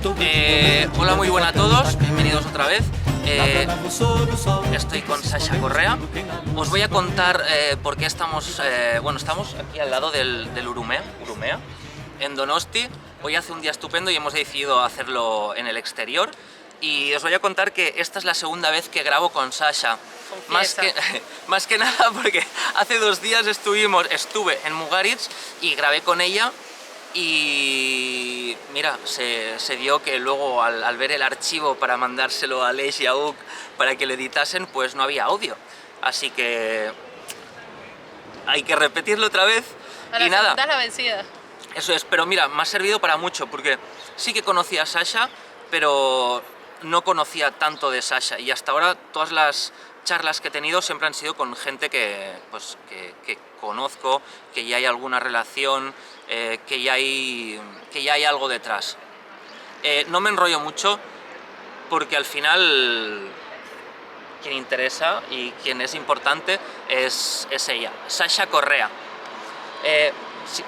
Hola, muy buenas a todos, bienvenidos otra vez. Estoy con Sasha Correa. Os voy a contar por qué estamos aquí al lado del Urumea, en Donosti. Hoy hace un día estupendo y hemos decidido hacerlo en el exterior. Y os voy a contar que esta es la segunda vez que grabo con Sasha. Más que nada porque hace 2 días estuve en Mugaritz y grabé con ella. Y mira, se dio que luego al ver el archivo para mandárselo a Aleix y a Hug para que lo editasen, pues no había audio. Así que hay que repetirlo otra vez. A la y nada, segunda es la vencida. eso es, pero mira, me ha servido para mucho, porque sí que conocía a Sasha, pero no conocía tanto de Sasha, y hasta ahora todas las charlas que he tenido siempre han sido con gente que conozco, que ya hay alguna relación, que ya hay algo detrás. No me enrollo mucho, porque al final quien interesa y quien es importante es ella, Sasha Correa. Sí.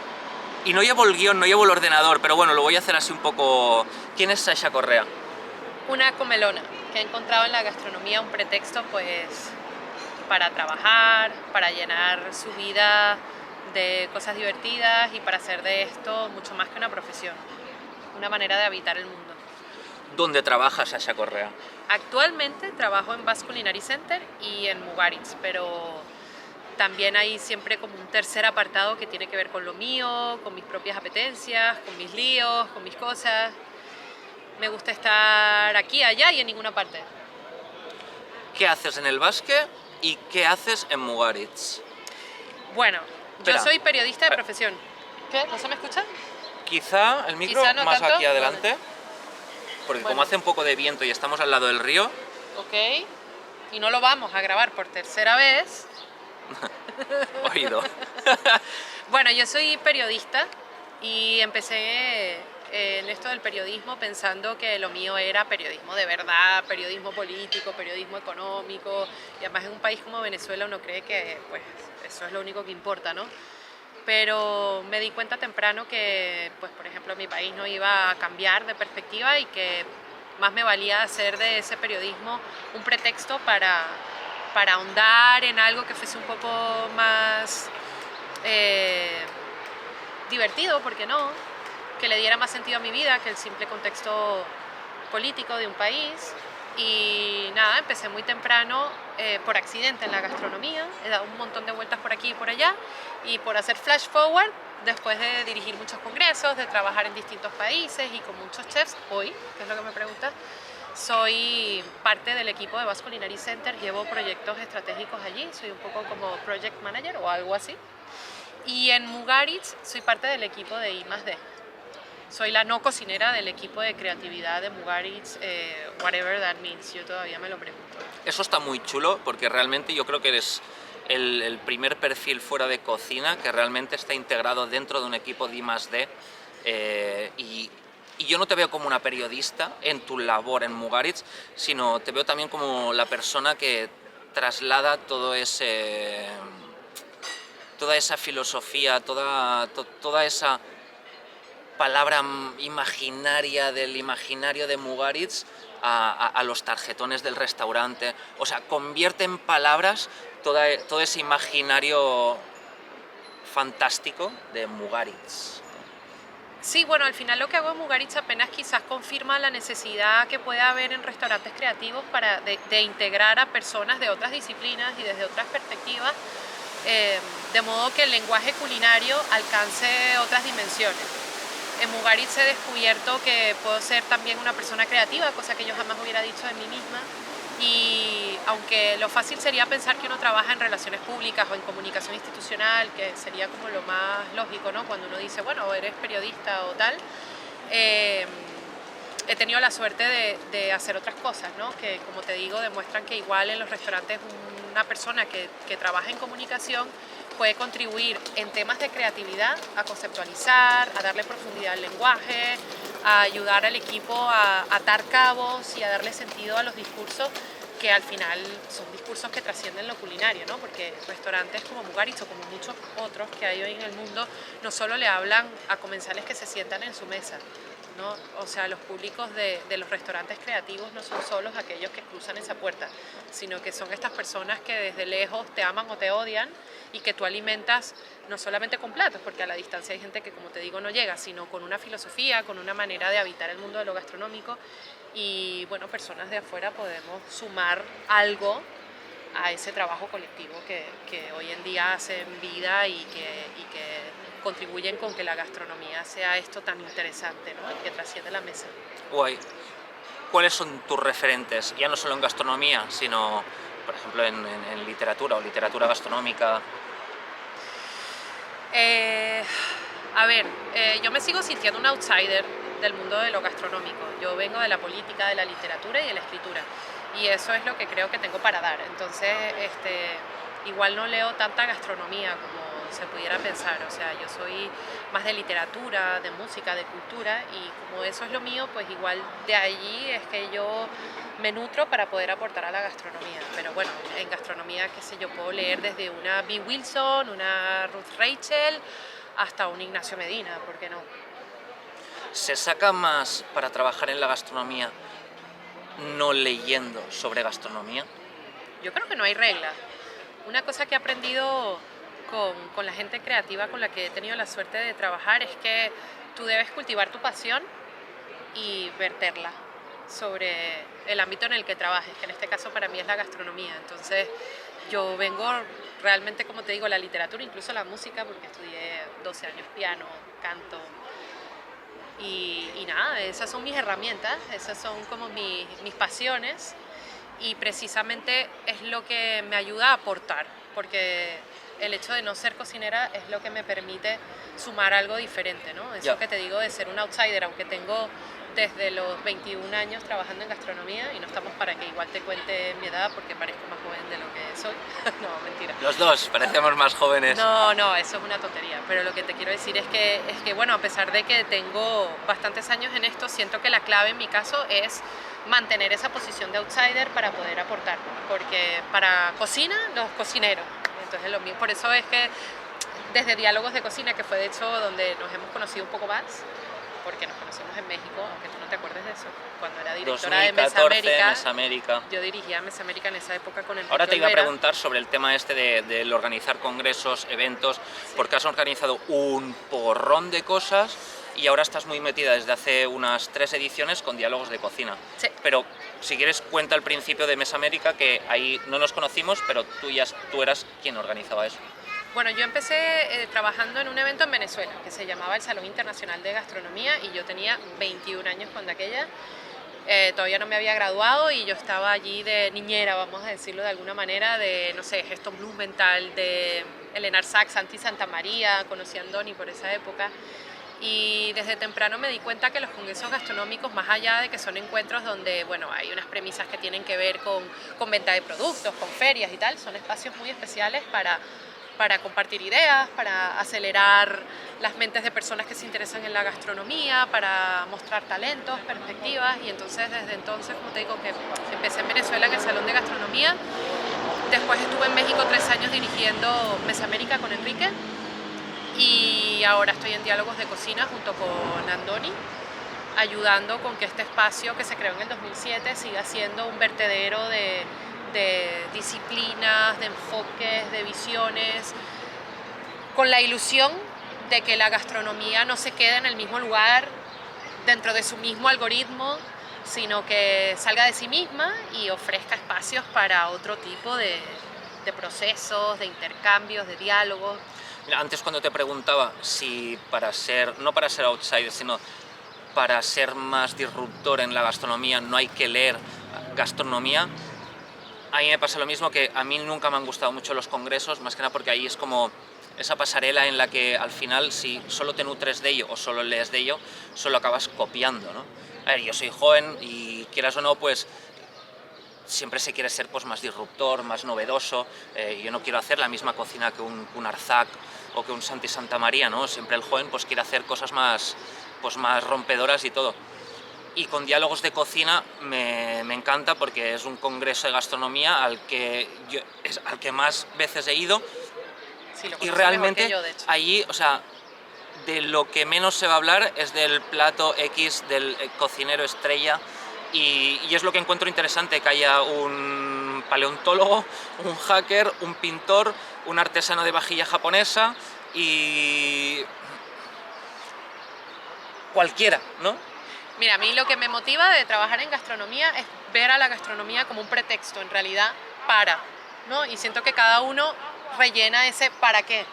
Y no llevo el guión, no llevo el ordenador, pero bueno, lo voy a hacer así un poco. ¿Quién es Sasha Correa? Una comelona que ha encontrado en la gastronomía un pretexto pues para trabajar, para llenar su vida de cosas divertidas y para hacer de esto mucho más que una profesión, una manera de habitar el mundo. ¿Dónde trabaja Sasha Correa? Actualmente trabajo en Basque Culinary Center y en Mugaritz, pero también hay siempre como un tercer apartado que tiene que ver con lo mío, con mis propias apetencias, con mis líos, con mis cosas. Me gusta estar aquí, allá y en ninguna parte. ¿Qué haces en el Basque y qué haces en Mugaritz? Bueno, Espera. yo soy periodista de profesión. ¿Qué? ¿No se me escucha? Quizá el micro Quizá no más tanto. aquí adelante, porque como Bueno. hace un poco de viento y estamos al lado del río. Ok. Y no lo vamos a grabar por tercera vez. Oído. Bueno, yo soy periodista y empecé en esto del periodismo pensando que lo mío era periodismo de verdad, periodismo político, periodismo económico, y además en un país como Venezuela uno cree que pues eso es lo único que importa, ¿no? Pero me di cuenta temprano que, pues por ejemplo, mi país no iba a cambiar de perspectiva y que más me valía hacer de ese periodismo un pretexto para ahondar en algo que fuese un poco más divertido, ¿por qué no? Que le diera más sentido a mi vida que el simple contexto político de un país. Y nada, empecé muy temprano por accidente en la gastronomía, he dado un montón de vueltas por aquí y por allá, y por hacer flash forward, después de dirigir muchos congresos, de trabajar en distintos países y con muchos chefs, hoy, que es lo que me preguntas, soy parte del equipo de Basque Culinary Center, llevo proyectos estratégicos allí, soy un poco como project manager o algo así. Y en Mugaritz soy parte del equipo de I+D. Soy la no cocinera del equipo de creatividad de Mugaritz, whatever that means, yo todavía me lo pregunto. Eso está muy chulo, porque realmente yo creo que eres el primer perfil fuera de cocina que realmente está integrado dentro de un equipo de I+D. Y yo no te veo como una periodista en tu labor en Mugaritz, sino te veo también como la persona que traslada toda esa filosofía, toda esa palabra imaginaria del imaginario de Mugaritz a los tarjetones del restaurante. O sea, convierte en palabras todo ese imaginario fantástico de Mugaritz. Sí, bueno, al final lo que hago en Mugaritz apenas quizás confirma la necesidad que puede haber en restaurantes creativos de integrar a personas de otras disciplinas y desde otras perspectivas, de modo que el lenguaje culinario alcance otras dimensiones. En Mugaritz he descubierto que puedo ser también una persona creativa, cosa que yo jamás hubiera dicho de mí misma. Y aunque lo fácil sería pensar que uno trabaja en relaciones públicas o en comunicación institucional, que sería como lo más lógico, ¿no? Cuando uno dice, bueno, eres periodista o tal, he tenido la suerte de hacer otras cosas, ¿no? Que, como te digo, demuestran que igual en los restaurantes una persona que trabaja en comunicación puede contribuir en temas de creatividad a conceptualizar, a darle profundidad al lenguaje, a ayudar al equipo a atar cabos y a darle sentido a los discursos que al final son discursos que trascienden lo culinario, ¿no? Porque restaurantes como Mugaritz o como muchos otros que hay hoy en el mundo no solo le hablan a comensales que se sientan en su mesa, ¿no? O sea, los públicos de los restaurantes creativos no son solos aquellos que cruzan esa puerta, sino que son estas personas que desde lejos te aman o te odian y que tú alimentas no solamente con platos, porque a la distancia hay gente que, como te digo, no llega, sino con una filosofía, con una manera de habitar el mundo de lo gastronómico. Y bueno, personas de afuera podemos sumar algo a ese trabajo colectivo que hoy en día hacen vida y que contribuyen con que la gastronomía sea esto tan interesante, ¿no? Que trasciende la mesa. Guay. ¿Cuáles son tus referentes? Ya no solo en gastronomía, sino, por ejemplo, en literatura o literatura gastronómica. Yo me sigo sintiendo un outsider del mundo de lo gastronómico. Yo vengo de la política, de la literatura y de la escritura. Y eso es lo que creo que tengo para dar. Entonces, igual no leo tanta gastronomía como se pudiera pensar. O sea, yo soy más de literatura, de música, de cultura, y como eso es lo mío, pues igual de allí es que yo me nutro para poder aportar a la gastronomía. Pero bueno, en gastronomía, qué sé yo, puedo leer desde una Bee Wilson, una Ruth Rachel, hasta un Ignacio Medina, ¿por qué no? ¿Se saca más para trabajar en la gastronomía no leyendo sobre gastronomía? Yo creo que no hay regla. Una cosa que he aprendido con la gente creativa con la que he tenido la suerte de trabajar es que tú debes cultivar tu pasión y verterla sobre el ámbito en el que trabajes, que en este caso para mí es la gastronomía. Entonces yo vengo realmente, como te digo, la literatura, incluso la música, porque estudié 12 años piano, canto. Y nada, esas son mis herramientas, esas son como mis pasiones, y precisamente es lo que me ayuda a aportar, porque el hecho de no ser cocinera es lo que me permite sumar algo diferente, ¿no? Eso que te digo de ser un outsider, aunque tengo desde los 21 años trabajando en gastronomía, y no estamos para que igual te cuente mi edad porque parezco más joven de lo que soy. No, mentira. Los dos, parecemos más jóvenes. No, eso es una tontería, pero lo que te quiero decir es que bueno, a pesar de que tengo bastantes años en esto, siento que la clave en mi caso es mantener esa posición de outsider para poder aportar, porque para cocina, los cocineros. Entonces lo mío, por eso es que desde Diálogos de Cocina, que fue de hecho donde nos hemos conocido un poco más, porque nos conocimos en México, aunque tú no te acuerdes de eso, cuando era directora 2014, de Mesa América. Yo dirigía Mesa América en esa época con Enrique Ahora te iba a Olvera. preguntar sobre el tema este del organizar congresos, eventos, Sí. porque has organizado un porrón de cosas y ahora estás muy metida desde hace unas 3 ediciones con Diálogos de Cocina. Sí. Pero si quieres cuenta el principio de Mesa América, que ahí no nos conocimos, pero tú eras quien organizaba eso. Bueno, yo empecé trabajando en un evento en Venezuela que se llamaba el Salón Internacional de Gastronomía, y yo tenía 21 años cuando aquella. Todavía no me había graduado y yo estaba allí de niñera, vamos a decirlo de alguna manera, de, no sé, Geston Blumenthal, de Eleanor Sachs, Santi Santamaría, conocí a Andoni por esa época. Y desde temprano me di cuenta que los congresos gastronómicos, más allá de que son encuentros donde, bueno, hay unas premisas que tienen que ver con venta de productos, con ferias y tal, son espacios muy especiales para compartir ideas, para acelerar las mentes de personas que se interesan en la gastronomía, para mostrar talentos, perspectivas. Y entonces, desde entonces, como te digo, que empecé en Venezuela en el Salón de Gastronomía, después estuve en México 3 años dirigiendo Mesa América con Enrique, y ahora estoy en Diálogos de Cocina junto con Andoni, ayudando con que este espacio que se creó en el 2007 siga siendo un vertedero de disciplinas, de enfoques, de visiones, con la ilusión de que la gastronomía no se quede en el mismo lugar, dentro de su mismo algoritmo, sino que salga de sí misma y ofrezca espacios para otro tipo de procesos, de intercambios, de diálogos. Mira, antes cuando te preguntaba si no para ser outsider, sino para ser más disruptor en la gastronomía no hay que leer gastronomía, a mí me pasa lo mismo, que a mí nunca me han gustado mucho los congresos, más que nada porque ahí es como esa pasarela en la que al final, si solo te nutres de ello o solo lees de ello, solo acabas copiando, ¿no? A ver, yo soy joven y quieras o no, pues siempre se quiere ser pues, más disruptor, más novedoso. Yo no quiero hacer la misma cocina que un Arzac o que un Santi Santamaría, ¿no? Siempre el joven pues quiere hacer cosas más rompedoras y todo. y con diálogos de cocina me encanta porque es un congreso de gastronomía al que más veces he ido. Sí, lo Y conoce realmente mejor que yo, de hecho. allí, o sea, de lo que menos se va a hablar es del plato X del cocinero estrella, y es lo que encuentro interesante, que haya un paleontólogo, un hacker, un pintor, un artesano de vajilla japonesa y cualquiera, ¿no? Mira, a mí lo que me motiva de trabajar en gastronomía es ver a la gastronomía como un pretexto, en realidad, ¿no? Y siento que cada uno rellena ese para qué.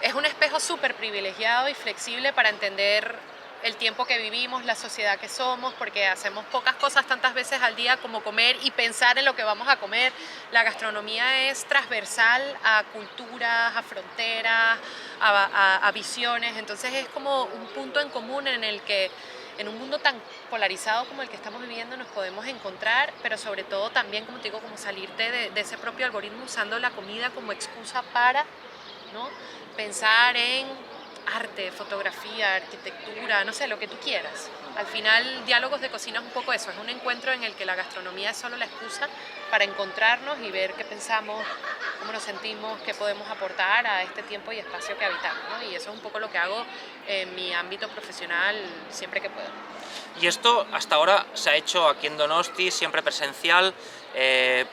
Es un espejo súper privilegiado y flexible para entender el tiempo que vivimos, la sociedad que somos, porque hacemos pocas cosas tantas veces al día como comer y pensar en lo que vamos a comer. La gastronomía es transversal a culturas, a fronteras, a visiones, entonces es como un punto en común en el que en un mundo tan polarizado como el que estamos viviendo nos podemos encontrar, pero sobre todo también, como te digo, como salirte de ese propio algoritmo usando la comida como excusa para, ¿no?, pensar en arte, fotografía, arquitectura, no sé, lo que tú quieras. Al final, Diálogos de Cocina es un poco eso, es un encuentro en el que la gastronomía es solo la excusa para encontrarnos y ver qué pensamos, cómo nos sentimos, qué podemos aportar a este tiempo y espacio que habitamos, ¿no? Y eso es un poco lo que hago en mi ámbito profesional siempre que puedo. Y esto hasta ahora se ha hecho aquí en Donosti, siempre presencial,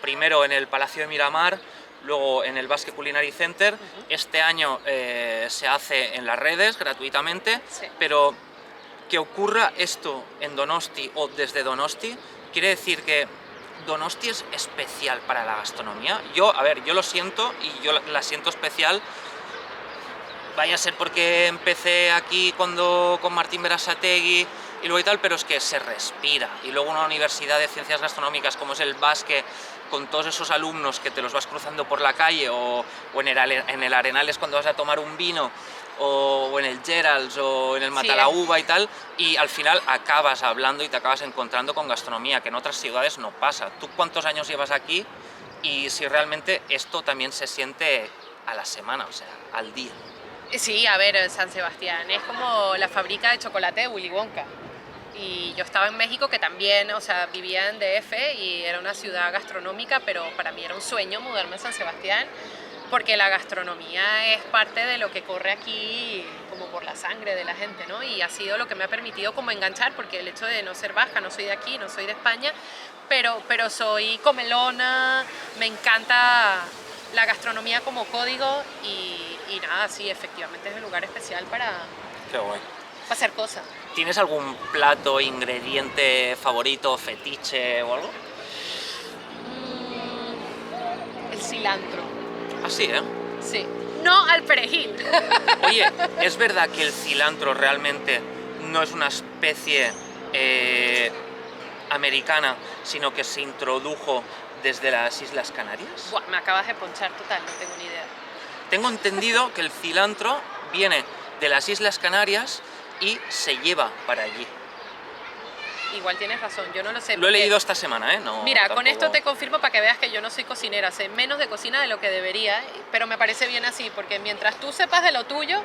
primero en el Palacio de Miramar, luego en el Basque Culinary Center. Este año se hace en las redes gratuitamente, Sí. pero que ocurra esto en Donosti o desde Donosti quiere decir que Donosti es especial para la gastronomía. Yo lo siento y yo la siento especial. Vaya a ser porque empecé aquí con Martín Berasategui y luego y tal, pero es que se respira. Y luego una universidad de ciencias gastronómicas como es el Basque, con todos esos alumnos que te los vas cruzando por la calle o en el Arenales cuando vas a tomar un vino, o en el Gerald's o en el Matalaúva y tal, y al final acabas hablando y te acabas encontrando con gastronomía, que en otras ciudades no pasa. ¿Tú cuántos años llevas aquí? Y si realmente esto también se siente a la semana, o sea, al día. Sí, a ver, San Sebastián es como la fábrica de chocolate de Willy Wonka. Y yo estaba en México, que también, o sea, vivía en DF y era una ciudad gastronómica, pero para mí era un sueño mudarme a San Sebastián, porque la gastronomía es parte de lo que corre aquí como por la sangre de la gente, ¿no? Y ha sido lo que me ha permitido como enganchar, porque el hecho de no ser vasca, no soy de aquí, no soy de España, pero soy comelona, me encanta la gastronomía como código y nada, sí, efectivamente es un lugar especial para Qué guay. hacer cosas. ¿Tienes algún plato, ingrediente favorito, fetiche o algo? El cilantro. Así, ¿eh? Sí. No al perejil. Oye, ¿es verdad que el cilantro realmente no es una especie americana, sino que se introdujo desde las Islas Canarias? Buah, me acabas de ponchar total, no tengo ni idea. Tengo entendido que el cilantro viene de las Islas Canarias y se lleva para allí. Igual tienes razón, yo no lo sé. Lo he leído esta semana, ¿eh? No, mira, tampoco... con esto te confirmo para que veas que yo no soy cocinera, sé menos de cocina de lo que debería, pero me parece bien así, porque mientras tú sepas de lo tuyo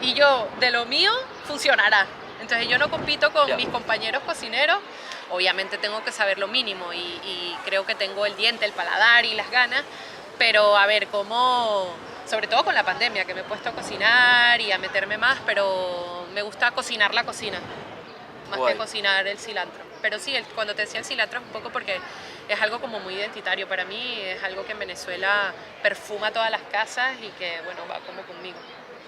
y yo de lo mío, funcionará. Entonces yo no compito con mis compañeros cocineros, obviamente tengo que saber lo mínimo y creo que tengo el diente, el paladar y las ganas, pero a ver, cómo... Sobre todo con la pandemia, que me he puesto a cocinar y a meterme más, pero me gusta cocinar la cocina, más que cocinar el cilantro. Pero sí, cuando te decía el cilantro es un poco porque es algo como muy identitario. Para mí es algo que en Venezuela perfuma todas las casas y que, bueno, va como conmigo.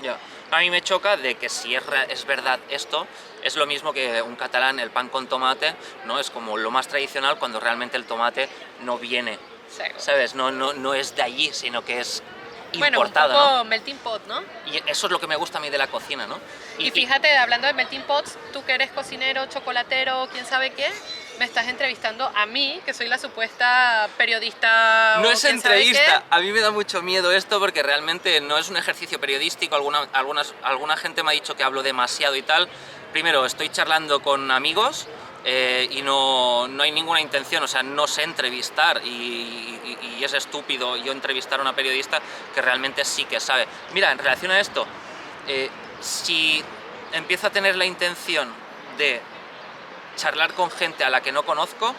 Ya. A mí me choca de que si es verdad esto, es lo mismo que un catalán, el pan con tomate, ¿no? Es como lo más tradicional cuando realmente el tomate no viene, ¿sabes? No es de allí, sino que es importado, bueno, un poco ¿no? melting pot, ¿no? Y eso es lo que me gusta a mí de la cocina, ¿no? Y fíjate, hablando de melting pots, tú que eres cocinero, chocolatero, quién sabe qué, me estás entrevistando a mí, que soy la supuesta periodista. No es entrevista, a mí me da mucho miedo esto porque realmente no es un ejercicio periodístico. Alguna gente me ha dicho que hablo demasiado y tal. Primero, estoy charlando con amigos y no hay ninguna intención, o sea, no sé entrevistar y es estúpido yo entrevistar a una periodista que realmente sí que sabe. Mira, en relación a esto, si empiezo a tener la intención de charlar con gente a la que no conozco,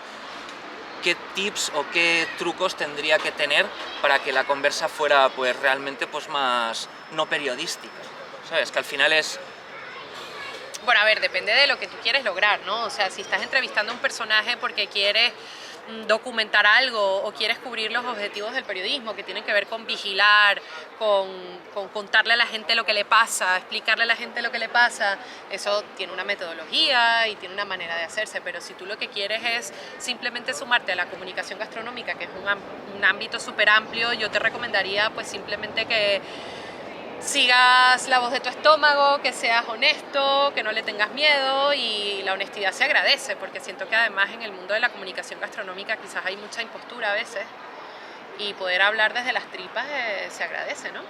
qué tips o qué trucos tendría que tener para que la conversa fuera pues realmente pues más no periodística, ¿sabes? Que al final es... Bueno, a ver, depende de lo que tú quieres lograr, ¿no? O sea, si estás entrevistando a un personaje porque quieres documentar algo o quieres cubrir los objetivos del periodismo que tienen que ver con vigilar, con contarle a la gente lo que le pasa, explicarle a la gente lo que le pasa, eso tiene una metodología y tiene una manera de hacerse, pero si tú lo que quieres es simplemente sumarte a la comunicación gastronómica, que es un ámbito súper amplio, yo te recomendaría pues simplemente que sigas la voz de tu estómago, que seas honesto, que no le tengas miedo, y la honestidad se agradece porque siento que además en el mundo de la comunicación gastronómica quizás hay mucha impostura a veces y poder hablar desde las tripas se agradece, ¿no?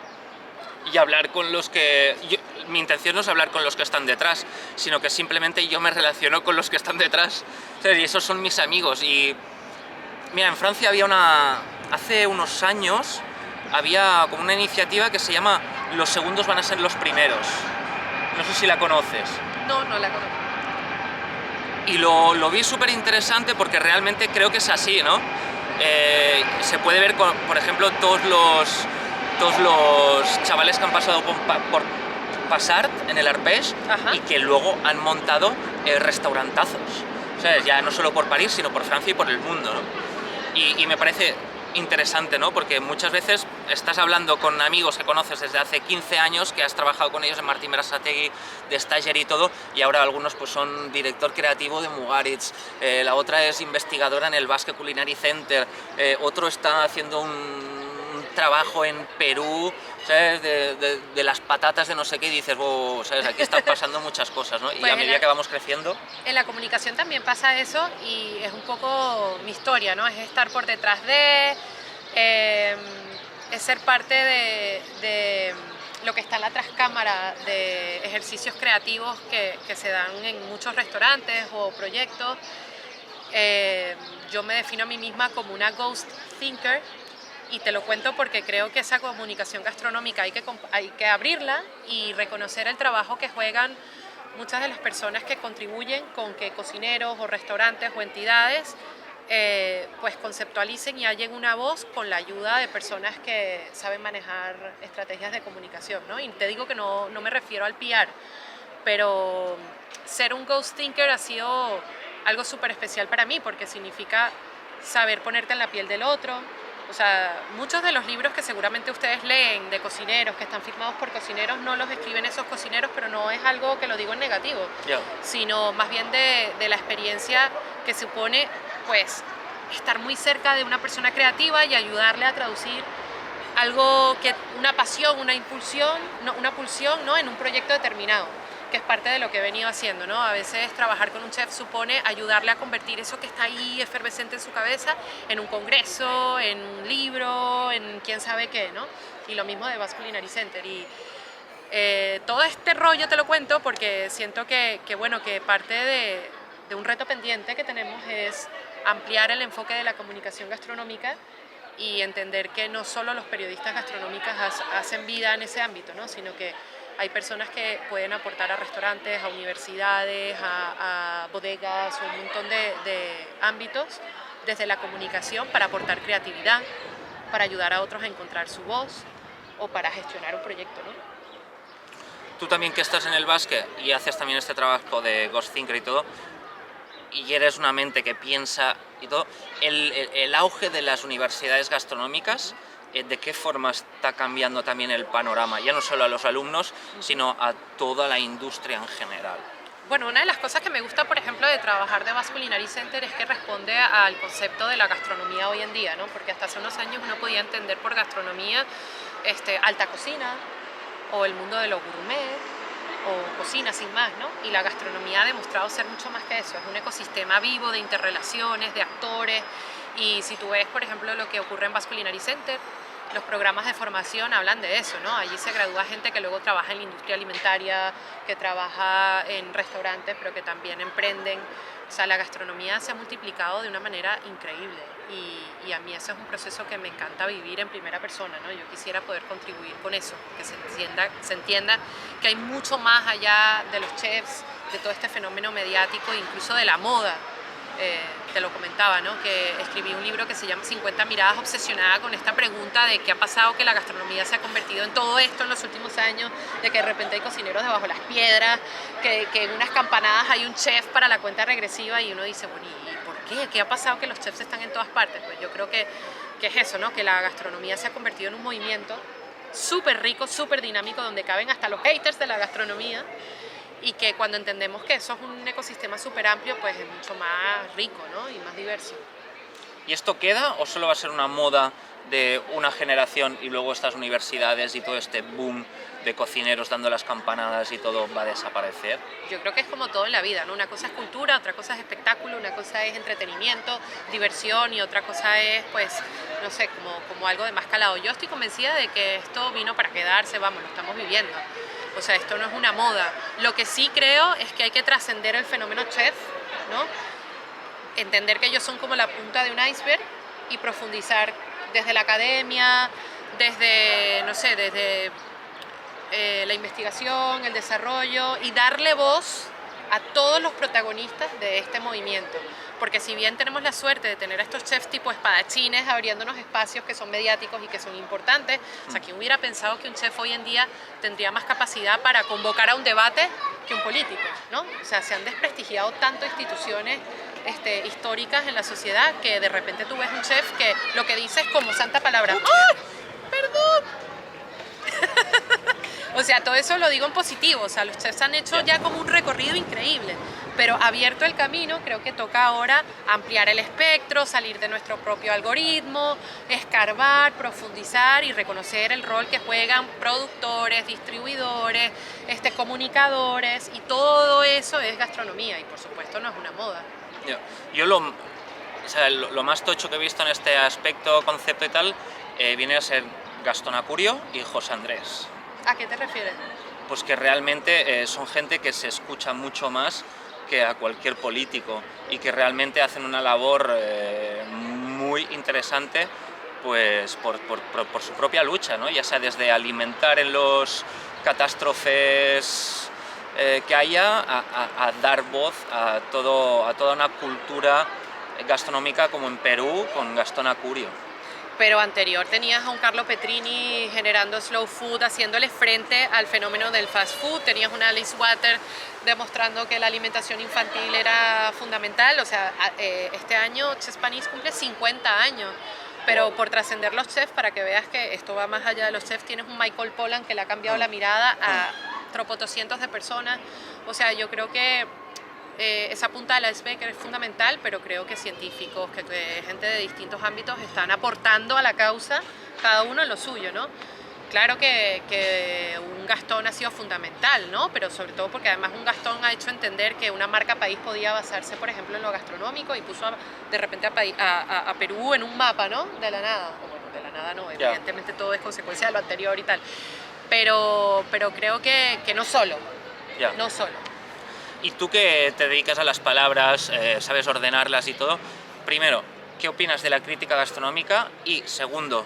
Y hablar con los que... mi intención no es hablar con los que están detrás, sino que simplemente yo me relaciono con los que están detrás, ¿sabes? Y esos son mis amigos. Y mira, en Francia había hace unos años había como una iniciativa que se llama Los segundos van a ser los primeros. No sé si la conoces. No, no la conozco. Y lo vi súper interesante porque realmente creo que es así, ¿no? Se puede ver, por ejemplo, todos los chavales que han pasado por Passart en el Arpeix. Ajá. Y que luego han montado restaurantazos, ¿sabes? Ya no solo por París, sino por Francia y por el mundo, ¿no? Y me parece interesante, ¿no? Porque muchas veces estás hablando con amigos que conoces desde hace 15 años, que has trabajado con ellos en Martín Berasategui, de stagiaire y todo, y ahora algunos pues son director creativo de Mugaritz, la otra es investigadora en el Basque Culinary Center, otro está haciendo un trabajo en Perú, ¿sabes? De las patatas de no sé qué, y dices, oh, ¿sabes? Aquí están pasando muchas cosas, ¿no? Y Pues a medida que vamos creciendo... En la comunicación también pasa eso y es un poco mi historia, ¿no? Es estar por detrás es ser parte de lo que está en la trascámara de ejercicios creativos que se dan en muchos restaurantes o proyectos. Yo me defino a mí misma como una ghost thinker y te lo cuento porque creo que esa comunicación gastronómica hay que abrirla y reconocer el trabajo que juegan muchas de las personas que contribuyen con que cocineros o restaurantes o entidades pues conceptualicen y hallen una voz con la ayuda de personas que saben manejar estrategias de comunicación, ¿no? Y te digo que no me refiero al PR, pero ser un ghost thinker ha sido algo súper especial para mí porque significa saber ponerte en la piel del otro. O sea, muchos de los libros que seguramente ustedes leen de cocineros, que están firmados por cocineros, no los escriben esos cocineros, pero no es algo que lo digo en negativo, sino más bien de la experiencia que supone, pues, estar muy cerca de una persona creativa y ayudarle a traducir algo que, una pasión, una pulsión, ¿no? En un proyecto determinado, que es parte de lo que he venido haciendo, ¿no? A veces trabajar con un chef supone ayudarle a convertir eso que está ahí efervescente en su cabeza en un congreso, en un libro, en quién sabe qué, ¿no? Y lo mismo de Basque Culinary Center. Y todo este rollo te lo cuento porque siento que parte de un reto pendiente que tenemos es ampliar el enfoque de la comunicación gastronómica y entender que no solo los periodistas gastronómicos hacen vida en ese ámbito, ¿no? Sino que hay personas que pueden aportar a restaurantes, a universidades, a bodegas, un montón de ámbitos desde la comunicación para aportar creatividad, para ayudar a otros a encontrar su voz o para gestionar un proyecto, ¿no? Tú también que estás en el Basque y haces también este trabajo de Ghost Thinker y todo, y eres una mente que piensa y todo, el auge de las universidades gastronómicas, ¿de qué forma está cambiando también el panorama? Ya no solo a los alumnos, sino a toda la industria en general. Bueno, una de las cosas que me gusta, por ejemplo, de trabajar de Basque Culinary Center es que responde al concepto de la gastronomía hoy en día, ¿no? Porque hasta hace unos años uno podía entender por gastronomía alta cocina o el mundo de lo gourmet o cocina sin más, ¿no? Y la gastronomía ha demostrado ser mucho más que eso, es un ecosistema vivo de interrelaciones, de actores, y si tú ves, por ejemplo, lo que ocurre en Basque Culinary Center, los programas de formación hablan de eso, ¿no? Allí se gradúa gente que luego trabaja en la industria alimentaria, que trabaja en restaurantes, pero que también emprenden. O sea, la gastronomía se ha multiplicado de una manera increíble y a mí ese es un proceso que me encanta vivir en primera persona, ¿no? Yo quisiera poder contribuir con eso, que se entienda que hay mucho más allá de los chefs, de todo este fenómeno mediático, incluso de la moda. Te lo comentaba, ¿no? Que escribí un libro que se llama 50 miradas, obsesionada con esta pregunta de qué ha pasado, que la gastronomía se ha convertido en todo esto en los últimos años, de que de repente hay cocineros debajo de las piedras, que en unas campanadas hay un chef para la cuenta regresiva y uno dice, bueno, ¿y por qué? ¿Qué ha pasado que los chefs están en todas partes? Pues yo creo que es eso, ¿no? Que la gastronomía se ha convertido en un movimiento súper rico, súper dinámico, donde caben hasta los haters de la gastronomía, y que cuando entendemos que eso es un ecosistema súper amplio, pues es mucho más rico, ¿no? Y más diverso. ¿Y esto queda o solo va a ser una moda de una generación y luego estas universidades y todo este boom de cocineros dando las campanadas y todo va a desaparecer? Yo creo que es como todo en la vida, ¿no? Una cosa es cultura, otra cosa es espectáculo, una cosa es entretenimiento, diversión, y otra cosa es, pues, no sé, como algo de más calado. Yo estoy convencida de que esto vino para quedarse, vamos, lo estamos viviendo. O sea, esto no es una moda. Lo que sí creo es que hay que trascender el fenómeno chef, ¿no? Entender que ellos son como la punta de un iceberg y profundizar desde la academia, desde, no sé, desde la investigación, el desarrollo, y darle voz a todos los protagonistas de este movimiento. Porque si bien tenemos la suerte de tener a estos chefs tipo espadachines abriéndonos espacios que son mediáticos y que son importantes, o sea, ¿quién hubiera pensado que un chef hoy en día tendría más capacidad para convocar a un debate que un político, ¿no? O sea, se han desprestigiado tanto instituciones históricas en la sociedad que de repente tú ves un chef que lo que dice es como santa palabra. ¡Ay! ¡Perdón! O sea, todo eso lo digo en positivo, o sea, los chefs han hecho ya como un recorrido increíble, pero abierto el camino, creo que toca ahora ampliar el espectro, salir de nuestro propio algoritmo, escarbar, profundizar y reconocer el rol que juegan productores, distribuidores, comunicadores, y todo eso es gastronomía y por supuesto no es una moda. Yo lo más tocho que he visto en este aspecto, concepto y tal, viene a ser Gastón Acurio y José Andrés. ¿A qué te refieres? Pues que realmente son gente que se escucha mucho más que a cualquier político y que realmente hacen una labor muy interesante, pues por su propia lucha, ¿no? Ya sea desde alimentar en los catástrofes que haya, a dar voz a toda una cultura gastronómica como en Perú con Gastón Acurio. Pero anterior tenías a un Carlo Petrini generando slow food, haciéndole frente al fenómeno del fast food. Tenías una Alice Water demostrando que la alimentación infantil era fundamental. O sea, este año Chefs Panís cumple 50 años. Pero por trascender los chefs, para que veas que esto va más allá de los chefs, tienes un Michael Pollan que le ha cambiado la mirada a tropotocientos de personas. O sea, yo creo que esa punta del iceberg es fundamental, pero creo que científicos, que gente de distintos ámbitos están aportando a la causa, cada uno en lo suyo, ¿no? Claro que un Gastón ha sido fundamental, ¿no? Pero sobre todo porque además un Gastón ha hecho entender que una marca país podía basarse, por ejemplo, en lo gastronómico, y puso de repente a Perú en un mapa, ¿no? De la nada. O bueno, de la nada no, evidentemente todo es consecuencia de lo anterior y tal. Pero creo que no solo, no solo. Y tú que te dedicas a las palabras, sabes ordenarlas y todo, primero, ¿qué opinas de la crítica gastronómica? Y segundo,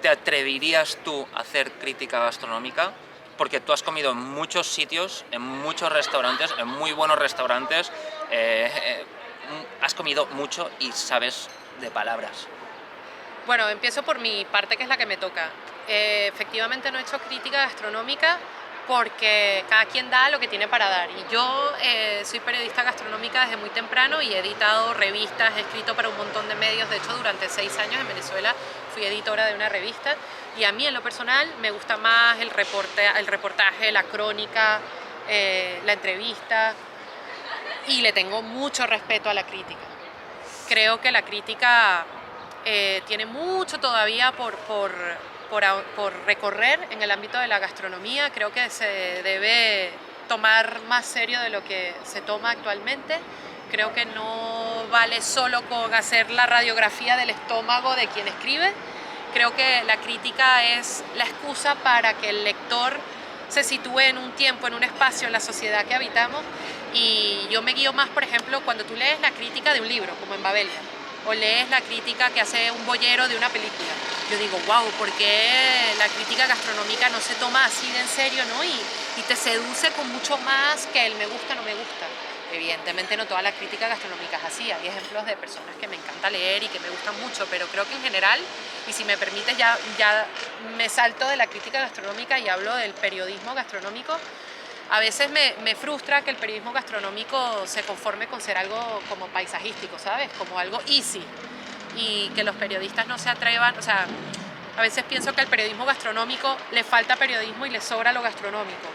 ¿te atreverías tú a hacer crítica gastronómica? Porque tú has comido en muchos sitios, en muchos restaurantes, en muy buenos restaurantes, has comido mucho y sabes de palabras. Bueno, empiezo por mi parte, que es la que me toca. Efectivamente no he hecho crítica gastronómica porque cada quien da lo que tiene para dar. Y yo soy periodista gastronómica desde muy temprano y he editado revistas, he escrito para un montón de medios. De hecho, durante 6 años en Venezuela fui editora de una revista, y a mí en lo personal me gusta más el reportaje, la crónica, la entrevista, y le tengo mucho respeto a la crítica. Creo que la crítica tiene mucho todavía por recorrer en el ámbito de la gastronomía. Creo que se debe tomar más serio de lo que se toma actualmente. Creo que no vale solo con hacer la radiografía del estómago de quien escribe, Creo que la crítica es la excusa para que el lector se sitúe en un tiempo, en un espacio, en la sociedad que habitamos, y yo me guío más, por ejemplo, cuando tú lees la crítica de un libro, como en Babelia, o lees la crítica que hace un boyero de una película. Yo digo, wow, ¿por qué la crítica gastronómica no se toma así de en serio, ¿no? Y te seduce con mucho más que el me gusta, no me gusta. Evidentemente no toda la crítica gastronómica es así, hay ejemplos de personas que me encanta leer y que me gustan mucho, pero creo que en general, y si me permites ya me salto de la crítica gastronómica y hablo del periodismo gastronómico. A veces me frustra que el periodismo gastronómico se conforme con ser algo como paisajístico, ¿sabes? Como algo easy, y que los periodistas no se atrevan, o sea, a veces pienso que al periodismo gastronómico le falta periodismo y le sobra lo gastronómico,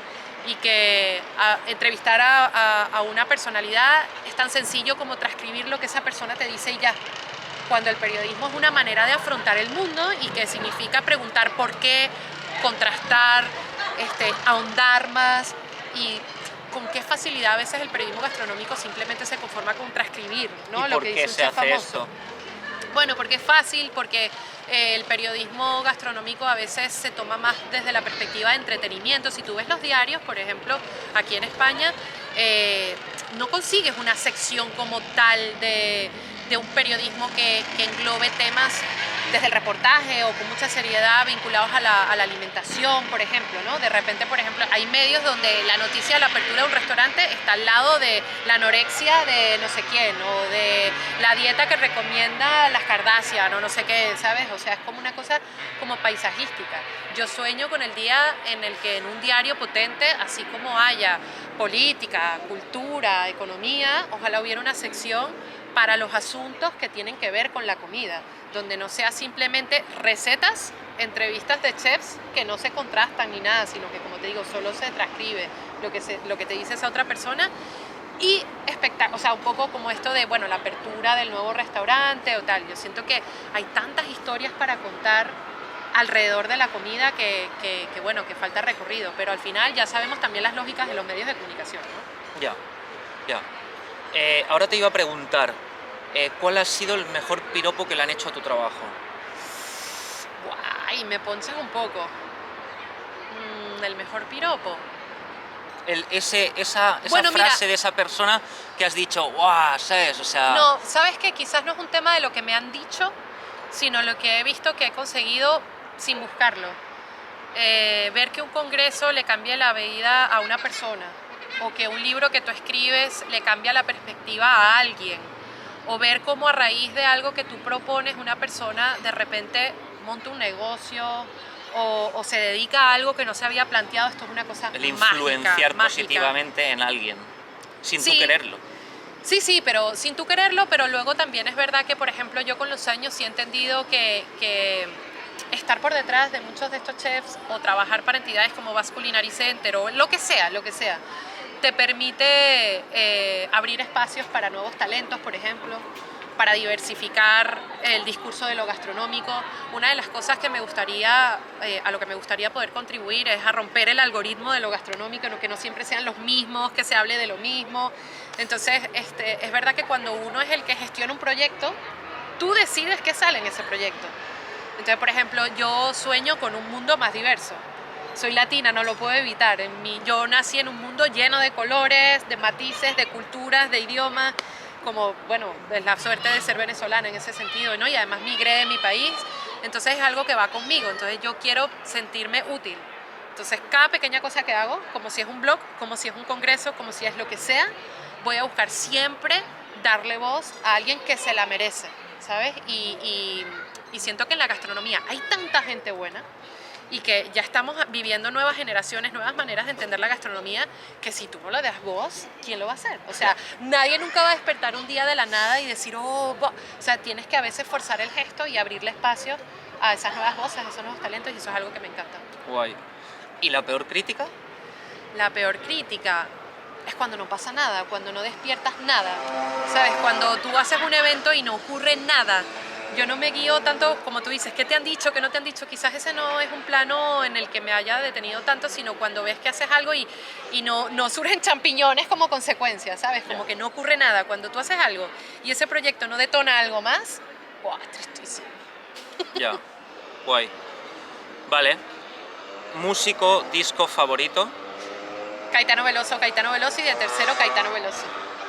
y que entrevistar a una personalidad es tan sencillo como transcribir lo que esa persona te dice y ya, cuando el periodismo es una manera de afrontar el mundo y que significa preguntar por qué, contrastar, ahondar más. Y con qué facilidad a veces el periodismo gastronómico simplemente se conforma con transcribir, ¿no? ¿Y Lo por que qué dice un se chef hace famoso. esto? Bueno, porque es fácil, porque el periodismo gastronómico a veces se toma más desde la perspectiva de entretenimiento. Si tú ves los diarios, por ejemplo, aquí en España, no consigues una sección como tal de un periodismo que englobe temas desde el reportaje o con mucha seriedad vinculados a la alimentación, por ejemplo, ¿no? De repente, por ejemplo, hay medios donde la noticia de la apertura de un restaurante está al lado de la anorexia de no sé quién, o de la dieta que recomienda las Kardashian, o no sé qué, ¿sabes? O sea, es como una cosa como paisajística. Yo sueño con el día en el que en un diario potente, así como haya política, cultura, economía, ojalá hubiera una sección para los asuntos que tienen que ver con la comida, donde no sea simplemente recetas, entrevistas de chefs que no se contrastan ni nada, sino que, como te digo, solo se transcribe lo que te dice esa otra persona, y o sea, un poco como esto de, bueno, la apertura del nuevo restaurante o tal. Yo siento que hay tantas historias para contar alrededor de la comida que bueno, que falta recorrido, pero al final ya sabemos también las lógicas de los medios de comunicación, ¿no? Ya. Ahora te iba a preguntar, ¿cuál ha sido el mejor piropo que le han hecho a tu trabajo? Guay, me ponchas un poco. El mejor piropo. Esa Bueno, mira, frase de esa persona que has dicho, ¡guau! ¿Sabes? O sea... No, ¿sabes qué? Quizás no es un tema de lo que me han dicho, sino lo que he visto que he conseguido sin buscarlo. Ver que un congreso le cambie la vida a una persona, o que un libro que tú escribes le cambia la perspectiva a alguien, o ver cómo a raíz de algo que tú propones una persona de repente monta un negocio o se dedica a algo que no se había planteado. Esto es una cosa el influenciar mágica. positivamente en alguien, sin tú Sí. quererlo. Sí, pero sin tú quererlo, pero luego también es verdad que, por ejemplo, yo con los años sí he entendido que estar por detrás de muchos de estos chefs o trabajar para entidades como Basque Culinary Center o lo que sea, te permite abrir espacios para nuevos talentos, por ejemplo, para diversificar el discurso de lo gastronómico. Una de las cosas que me gustaría, a lo que me gustaría poder contribuir es a romper el algoritmo de lo gastronómico, que no siempre sean los mismos, que se hable de lo mismo. Entonces, es verdad que cuando uno es el que gestiona un proyecto, tú decides qué sale en ese proyecto. Entonces, por ejemplo, yo sueño con un mundo más diverso. Soy latina, no lo puedo evitar. Yo nací en un mundo lleno de colores, de matices, de culturas, de idiomas, como, bueno, es la suerte de ser venezolana en ese sentido, ¿no? Y además migré de mi país, entonces es algo que va conmigo, entonces yo quiero sentirme útil. Entonces, cada pequeña cosa que hago, como si es un blog, como si es un congreso, como si es lo que sea, voy a buscar siempre darle voz a alguien que se la merece, ¿sabes? Y siento que en la gastronomía hay tanta gente buena y que ya estamos viviendo nuevas generaciones, nuevas maneras de entender la gastronomía, que si tú no le das voz, ¿quién lo va a hacer? O sea, nadie nunca va a despertar un día de la nada y decir, o sea, tienes que a veces forzar el gesto y abrirle espacio a esas nuevas voces, a esos nuevos talentos, y eso es algo que me encanta. Guay. ¿Y la peor crítica? La peor crítica es cuando no pasa nada, cuando no despiertas nada, ¿sabes? Cuando tú haces un evento y no ocurre nada. Yo no me guío tanto, como tú dices, ¿qué te han dicho, qué no te han dicho? Quizás ese no es un plano en el que me haya detenido tanto, sino cuando ves que haces algo y no surgen champiñones como consecuencia, ¿sabes? Como que no ocurre nada. Cuando tú haces algo y ese proyecto no detona algo más, ¡buah, tristísimo! Ya. Guay. Vale. Músico, disco favorito. Caetano Veloso y de tercero Caetano Veloso.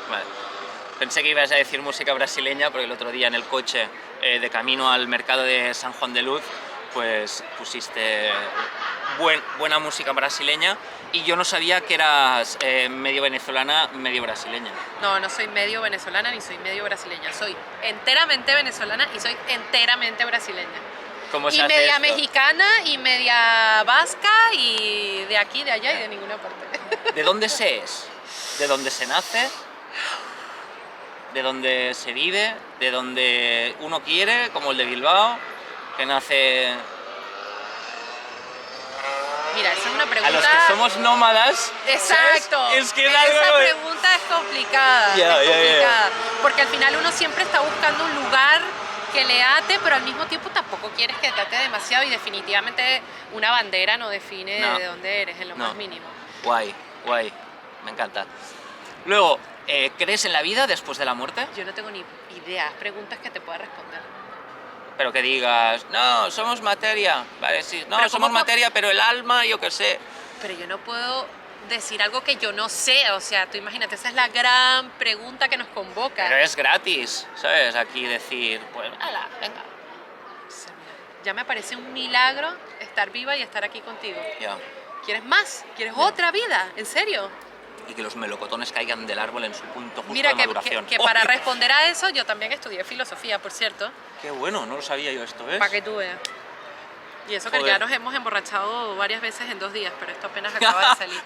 Vale. Pensé que ibas a decir música brasileña porque el otro día en el coche de camino al mercado de San Juan de Luz pues pusiste buena música brasileña y yo no sabía que eras medio venezolana, medio brasileña. No, no soy medio venezolana ni soy medio brasileña. Soy enteramente venezolana y soy enteramente brasileña. ¿Cómo se Y hace media esto? mexicana y media vasca y de aquí, de allá y de ninguna parte. ¿De dónde se es? ¿De dónde se nace? ¿De dónde se vive? ¿De dónde uno quiere? Como el de Bilbao, que nace... Mira, esa es una A pregunta... los que somos nómadas, Exacto. ¿sabes? Es que es Esa algo... pregunta es complicada. Ya, es ya, ya. complicada. Porque al final uno siempre está buscando un lugar que le ate, pero al mismo tiempo tampoco quieres que te ate demasiado y definitivamente una bandera no define No. de dónde eres en lo No. más mínimo. Guay, guay, me encanta. Luego, ¿crees en la vida después de la muerte? Yo no tengo ni idea, preguntas que te pueda responder. Pero que digas, no, somos materia, vale, sí, no, Pero somos ¿cómo materia, pero el alma, yo qué sé. Pero yo no puedo decir algo que yo no sé, o sea, tú imagínate, esa es la gran pregunta que nos convoca. Pero es gratis, ¿sabes? Aquí decir, pues, ala, venga. O sea, mira, ya me parece un milagro estar viva y estar aquí contigo. Ya. ¿Quieres más? ¿Quieres otra vida? ¿En serio? Y que los melocotones caigan del árbol en su punto justo Mira de que maduración. para ¡Oh! responder a eso yo también estudié filosofía, por cierto, Qué bueno, no lo sabía yo esto, ¿ves? para que tú veas. Y eso que Joder. ya nos hemos emborrachado varias veces en 2 días, pero esto apenas acaba de salir.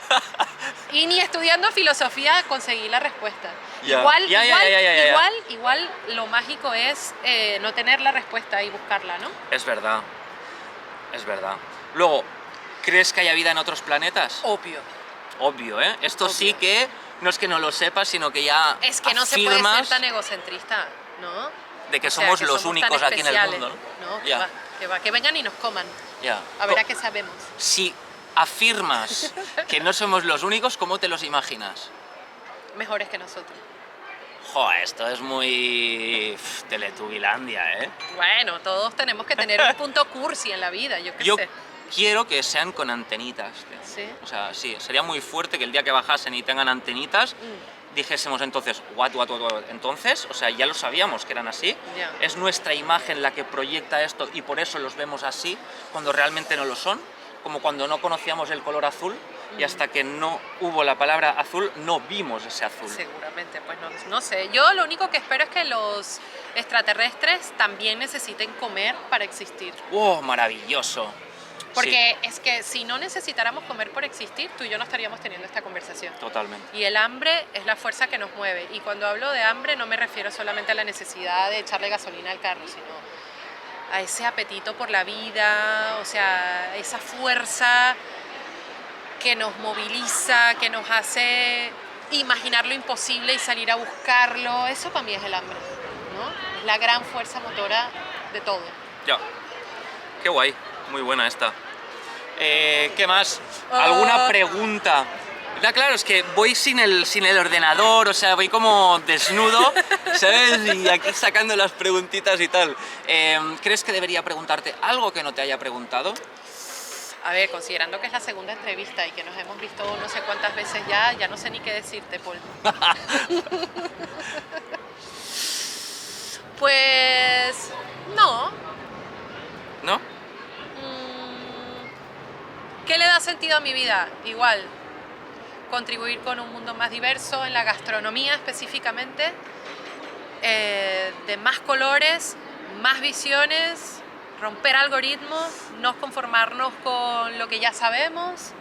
Y ni estudiando filosofía conseguí la respuesta. Ya. Igual, Ya, ya, ya, ya, ya. igual lo mágico es no tener la respuesta y buscarla, ¿no? Es verdad, es verdad. Luego, ¿crees que haya vida en otros planetas? Obvio. Obvio, ¿eh? Esto Obvio. sí que no es que no lo sepas, sino que ya Es que no se puede ser afirmas tan egocentrista, ¿no? de que O sea, somos que los somos únicos tan aquí en el especiales. mundo, ¿no? No, Ya. que vengan y nos coman. Ya. A ver a qué sabemos. Si afirmas que no somos los únicos, ¿cómo te los imaginas? Mejores que nosotros. Joder, esto es muy... Teletubilandia, ¿eh? Bueno, todos tenemos que tener un punto cursi en la vida, yo qué Yo sé. quiero que sean con antenitas, tío. ¿Sí? O sea, sí, sería muy fuerte que el día que bajasen y tengan antenitas, dijésemos entonces, what. Entonces, o sea, ya lo sabíamos que eran así. Ya. Es nuestra imagen la que proyecta esto y por eso los vemos así, cuando realmente no lo son. Como cuando no conocíamos el color azul y hasta que no hubo la palabra azul, no vimos ese azul. Seguramente, pues no sé. Yo lo único que espero es que los extraterrestres también necesiten comer para existir. ¡Wow! Maravilloso. Porque es que si no necesitáramos comer por existir, tú y yo no estaríamos teniendo esta conversación. Sí, totalmente. Y el hambre es la fuerza que nos mueve. Y cuando hablo de hambre no me refiero solamente a la necesidad de echarle gasolina al carro, sino a ese apetito por la vida, o sea, esa fuerza que nos moviliza, que nos hace imaginar lo imposible y salir a buscarlo. Eso para mí es el hambre, ¿no? Es la gran fuerza motora de todo. Ya. Qué guay. Muy buena esta. ¿Qué más? ¿Alguna pregunta? Ya, claro, es que voy sin el ordenador, o sea, voy como desnudo, ¿sabes? Y aquí sacando las preguntitas y tal. ¿Crees que debería preguntarte algo que no te haya preguntado? A ver, considerando que es la segunda entrevista y que nos hemos visto no sé cuántas veces ya no sé ni qué decirte, Paul. Pues no. ¿No? ¿Qué le da sentido a mi vida? Igual, contribuir con un mundo más diverso, en la gastronomía específicamente, de más colores, más visiones, romper algoritmos, no conformarnos con lo que ya sabemos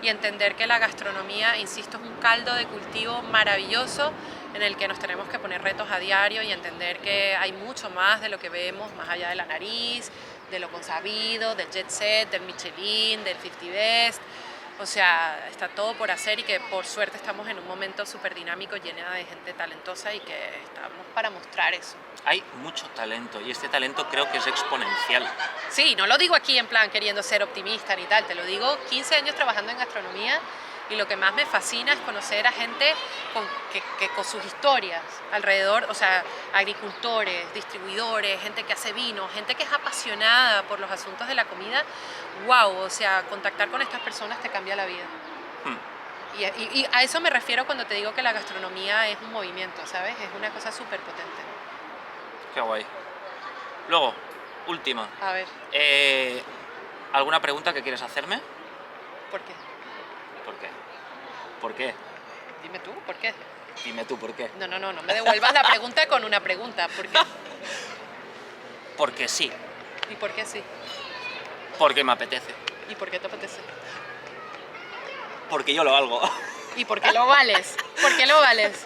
y entender que la gastronomía, insisto, es un caldo de cultivo maravilloso en el que nos tenemos que poner retos a diario y entender que hay mucho más de lo que vemos, más allá de la nariz, de lo consabido, del jet set, del Michelin, del 50 Best. O sea, está todo por hacer y que por suerte estamos en un momento súper dinámico, lleno de gente talentosa y que estamos para mostrar eso. Hay mucho talento y este talento creo que es exponencial. Sí, no lo digo aquí en plan queriendo ser optimista ni tal, te lo digo 15 años trabajando en gastronomía Y lo que más me fascina es conocer a gente que con sus historias alrededor, o sea, agricultores, distribuidores, gente que hace vino, gente que es apasionada por los asuntos de la comida. ¡Wow! O sea, contactar con estas personas te cambia la vida. Y a eso me refiero cuando te digo que la gastronomía es un movimiento, ¿sabes? Es una cosa súper potente. Qué guay. Luego, última. A ver, ¿Alguna pregunta que quieres hacerme? ¿por qué? ¿Por qué? ¿Por qué? Dime tú, ¿por qué? Dime tú por qué. No me devuelvas la pregunta con una pregunta, ¿por qué? Porque sí. ¿Y por qué sí? Porque me apetece. ¿Y por qué te apetece? Porque yo lo valgo. ¿Y por qué lo vales? ¿Por qué lo vales?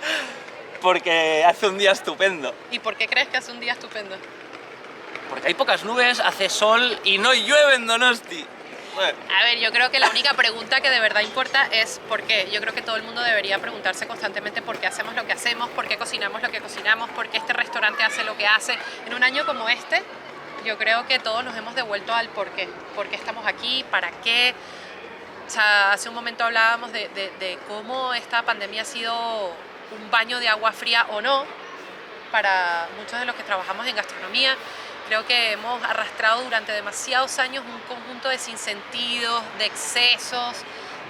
Porque hace un día estupendo. ¿Y por qué crees que hace un día estupendo? Porque hay pocas nubes, hace sol y no llueve en Donosti. Bueno. A ver, yo creo que la única pregunta que de verdad importa es por qué. Yo creo que todo el mundo debería preguntarse constantemente por qué hacemos lo que hacemos, por qué cocinamos lo que cocinamos, por qué este restaurante hace lo que hace. En un año como este, yo creo que todos nos hemos devuelto al por qué. ¿Por qué estamos aquí? ¿Para qué? O sea, hace un momento hablábamos de cómo esta pandemia ha sido un baño de agua fría o no para muchos de los que trabajamos en gastronomía. Creo que hemos arrastrado durante demasiados años un conjunto de sinsentidos, de excesos,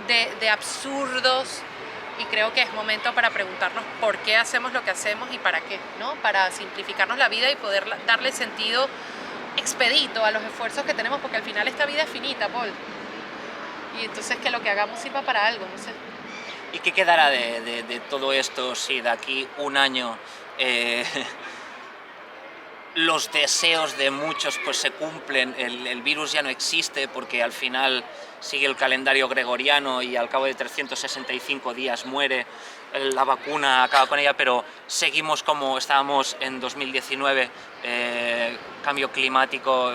de absurdos, y creo que es momento para preguntarnos por qué hacemos lo que hacemos y para qué, ¿no? Para simplificarnos la vida y poder darle sentido expedito a los esfuerzos que tenemos, porque al final esta vida es finita, Paul. Y entonces que lo que hagamos sirva para algo, no sé. ¿Y qué quedará de todo esto si de aquí un año los deseos de muchos pues se cumplen, el virus ya no existe porque al final sigue el calendario gregoriano y al cabo de 365 días muere, la vacuna acaba con ella, pero seguimos como estábamos en 2019, cambio climático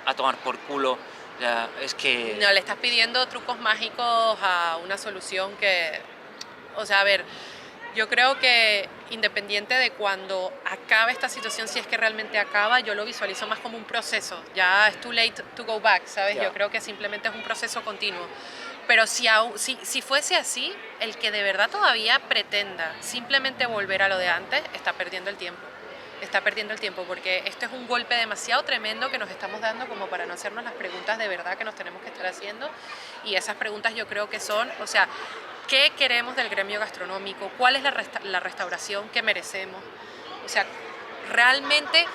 a tomar por culo? Ya, es que... No, le estás pidiendo trucos mágicos a una solución que... O sea, a ver, yo creo que independiente de cuando acabe esta situación, si es que realmente acaba, yo lo visualizo más como un proceso. Ya es too late to go back, ¿sabes? Yeah. Yo creo que simplemente es un proceso continuo. Pero si fuese así, el que de verdad todavía pretenda simplemente volver a lo de antes, está perdiendo el tiempo. Está perdiendo el tiempo porque esto es un golpe demasiado tremendo que nos estamos dando como para no hacernos las preguntas de verdad que nos tenemos que estar haciendo. Y esas preguntas yo creo que son, o sea, ¿qué queremos del gremio gastronómico? ¿Cuál es la restauración que merecemos? O sea, realmente,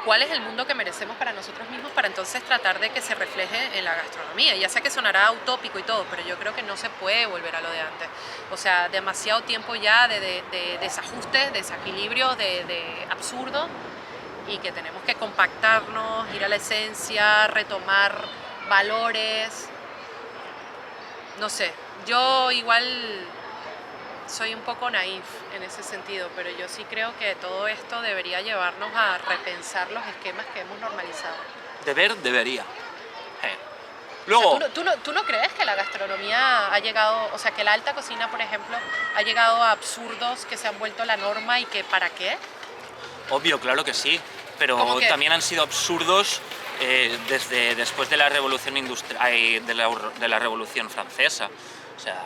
¿cuál es el mundo que merecemos para nosotros mismos para entonces tratar de que se refleje en la gastronomía? Ya sé que sonará utópico y todo, pero yo creo que no se puede volver a lo de antes. O sea, demasiado tiempo ya de desajustes, desequilibrios, de absurdo, y que tenemos que compactarnos, ir a la esencia, retomar valores. No sé, yo igual soy un poco naif en ese sentido, pero yo sí creo que todo esto debería llevarnos a repensar los esquemas que hemos normalizado. Debería. Luego... O sea, ¿tú no crees que la gastronomía ha llegado, o sea, que la alta cocina, por ejemplo, ha llegado a absurdos que se han vuelto la norma y que para qué? Obvio, claro que sí, pero también han sido absurdos desde después de la revolución industrial, de la revolución francesa. O sea,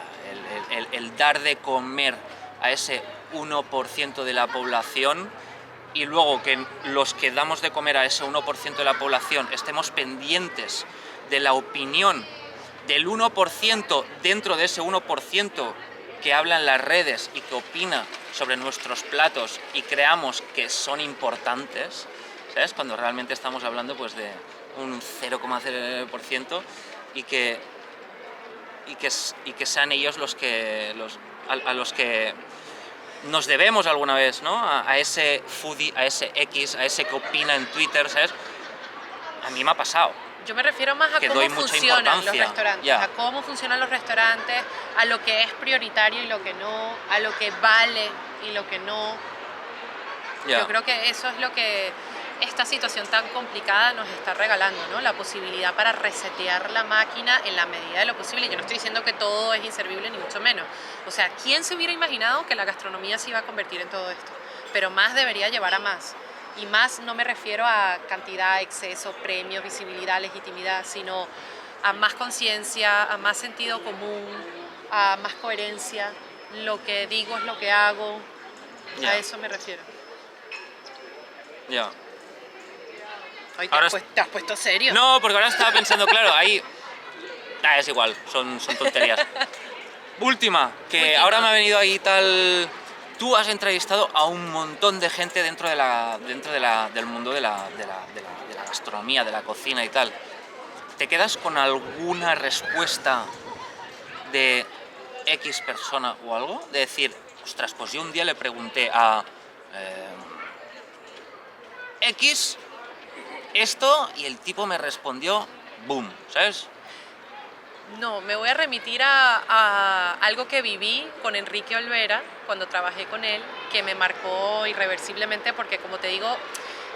el dar de comer a ese 1% de la población y luego que los que damos de comer a ese 1% de la población estemos pendientes de la opinión del 1% dentro de ese 1% que habla en las redes y que opina sobre nuestros platos y creamos que son importantes, ¿sabes? Cuando realmente estamos hablando pues de un 0,0% y que sean ellos los que a los que nos debemos alguna vez, ¿no? A ese foodie, a ese X, a ese que opina en Twitter, ¿sabes? A mí me ha pasado. Yo me refiero más a cómo funcionan los restaurantes, yeah. a cómo funcionan los restaurantes, a lo que es prioritario y lo que no, a lo que vale y lo que no. Yeah. Yo creo que eso es lo que esta situación tan complicada nos está regalando, ¿no? La posibilidad para resetear la máquina en la medida de lo posible. Yo no estoy diciendo que todo es inservible, ni mucho menos. O sea, ¿quién se hubiera imaginado que la gastronomía se iba a convertir en todo esto? Pero más debería llevar a más. Y más no me refiero a cantidad, exceso, premio, visibilidad, legitimidad, sino a más conciencia, a más sentido común, a más coherencia, lo que digo es lo que hago, Ya. a eso me refiero. Ya. Ay, Ahora te has puesto serio. No, porque ahora estaba pensando, claro, ahí... es igual, son tonterías. Última, que Última. ahora me ha venido ahí tal... Tú has entrevistado a un montón de gente dentro del mundo de la gastronomía, de la cocina y tal. ¿Te quedas con alguna respuesta de X persona o algo? De decir, ostras, pues yo un día le pregunté a X esto y el tipo me respondió, boom, ¿sabes? No, me voy a remitir a algo que viví con Enrique Olvera cuando trabajé con él, que me marcó irreversiblemente porque, como te digo,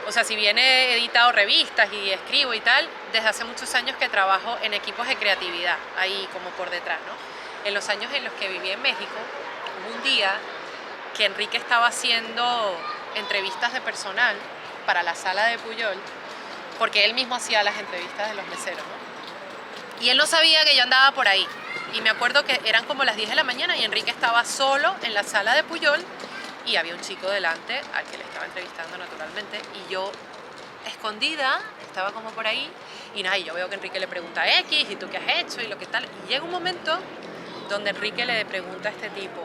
o sea, si bien he editado revistas y escribo y tal, desde hace muchos años que trabajo en equipos de creatividad, ahí como por detrás, ¿no? En los años en los que viví en México, hubo un día que Enrique estaba haciendo entrevistas de personal para la sala de Pujol, porque él mismo hacía las entrevistas de los meseros, ¿no? Y él no sabía que yo andaba por ahí. Y me acuerdo que eran como las 10 de la mañana y Enrique estaba solo en la sala de Pujol y había un chico delante al que le estaba entrevistando naturalmente y yo, escondida, estaba como por ahí y nada, y yo veo que Enrique le pregunta a X y tú qué has hecho y lo que tal. Y llega un momento donde Enrique le pregunta a este tipo,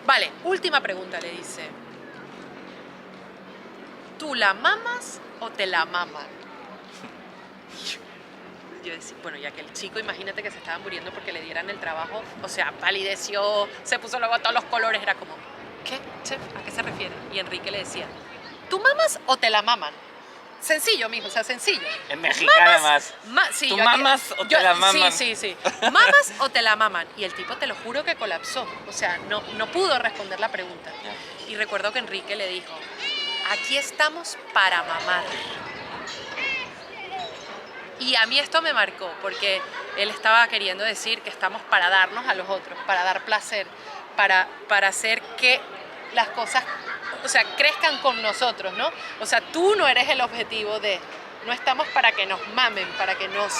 vale, última pregunta, le dice, ¿tú la mamas o te la maman? Yo decía, bueno, ya que el chico, imagínate que se estaba muriendo porque le dieran el trabajo, o sea, palideció, se puso luego a todos los colores, era como, ¿qué, chef? ¿A qué se refiere? Y Enrique le decía, ¿tú mamas o te la maman? Sencillo, mijo, o sea, sencillo. En mexicano además. Sí, ¿Tú yo mamas o te la maman? Sí. ¿Mamas o te la maman? Y el tipo, te lo juro que colapsó, o sea, no pudo responder la pregunta. Y recuerdo que Enrique le dijo, aquí estamos para mamar. Y a mí esto me marcó, porque él estaba queriendo decir que estamos para darnos a los otros, para dar placer, para hacer que las cosas, o sea, crezcan con nosotros, ¿no? O sea, tú no eres el objetivo de, no estamos para que nos mamen, para que nos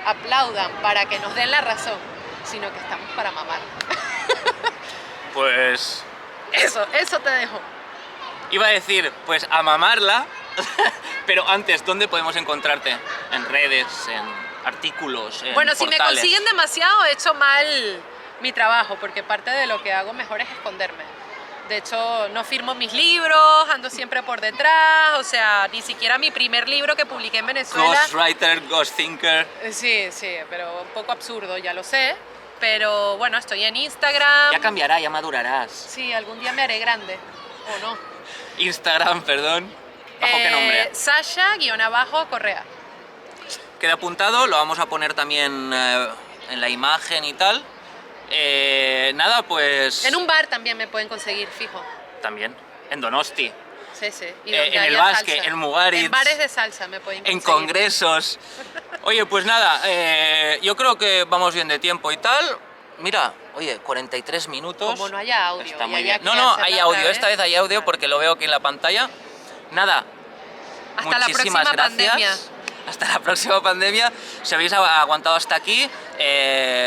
aplaudan, para que nos den la razón, sino que estamos para mamar. Pues... Eso te dejo. Iba a decir, pues a mamarla, pero antes, ¿dónde podemos encontrarte? En redes, en artículos, en Bueno, si me portales. consiguen demasiado, he hecho mal mi trabajo, porque parte de lo que hago mejor es esconderme. De hecho, no firmo mis libros, ando siempre por detrás, o sea, ni siquiera mi primer libro que publiqué en Venezuela. Ghostwriter, Ghost Thinker. Sí, pero un poco absurdo, ya lo sé. Pero bueno, estoy en Instagram. Ya cambiará, ya madurarás. Sí, algún día me haré grande, o no. Instagram, perdón. ¿Bajo qué nombre? Sasha_Correa. Queda apuntado, lo vamos a poner también en la imagen y tal. Nada, pues... En un bar también me pueden conseguir, fijo. También, en Donosti, Sí. Y en donde el haya Basque, salsa. en Mugaritz. En bares de salsa me pueden en conseguir. congresos. Oye, pues nada, yo creo que vamos bien de tiempo y tal. Mira, oye, 43 minutos. Como no haya audio. Está y muy haya bien. que No, hacerla hay otra audio. vez. Esta vez hay audio porque lo veo aquí en la pantalla. Nada, Hasta la muchísimas próxima gracias. pandemia. Hasta la próxima pandemia. Si habéis aguantado hasta aquí,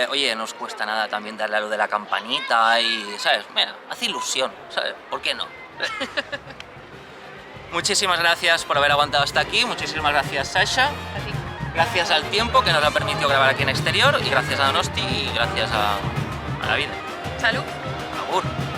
oye, no os cuesta nada también darle a lo de la campanita y, ¿sabes? Mira, hace ilusión, ¿sabes? ¿Por qué no? Muchísimas gracias por haber aguantado hasta aquí. Muchísimas gracias, Sasha. A ti. Gracias al tiempo que nos ha permitido grabar aquí en exterior y gracias a Donosti y gracias a la vida. Salud. Agur.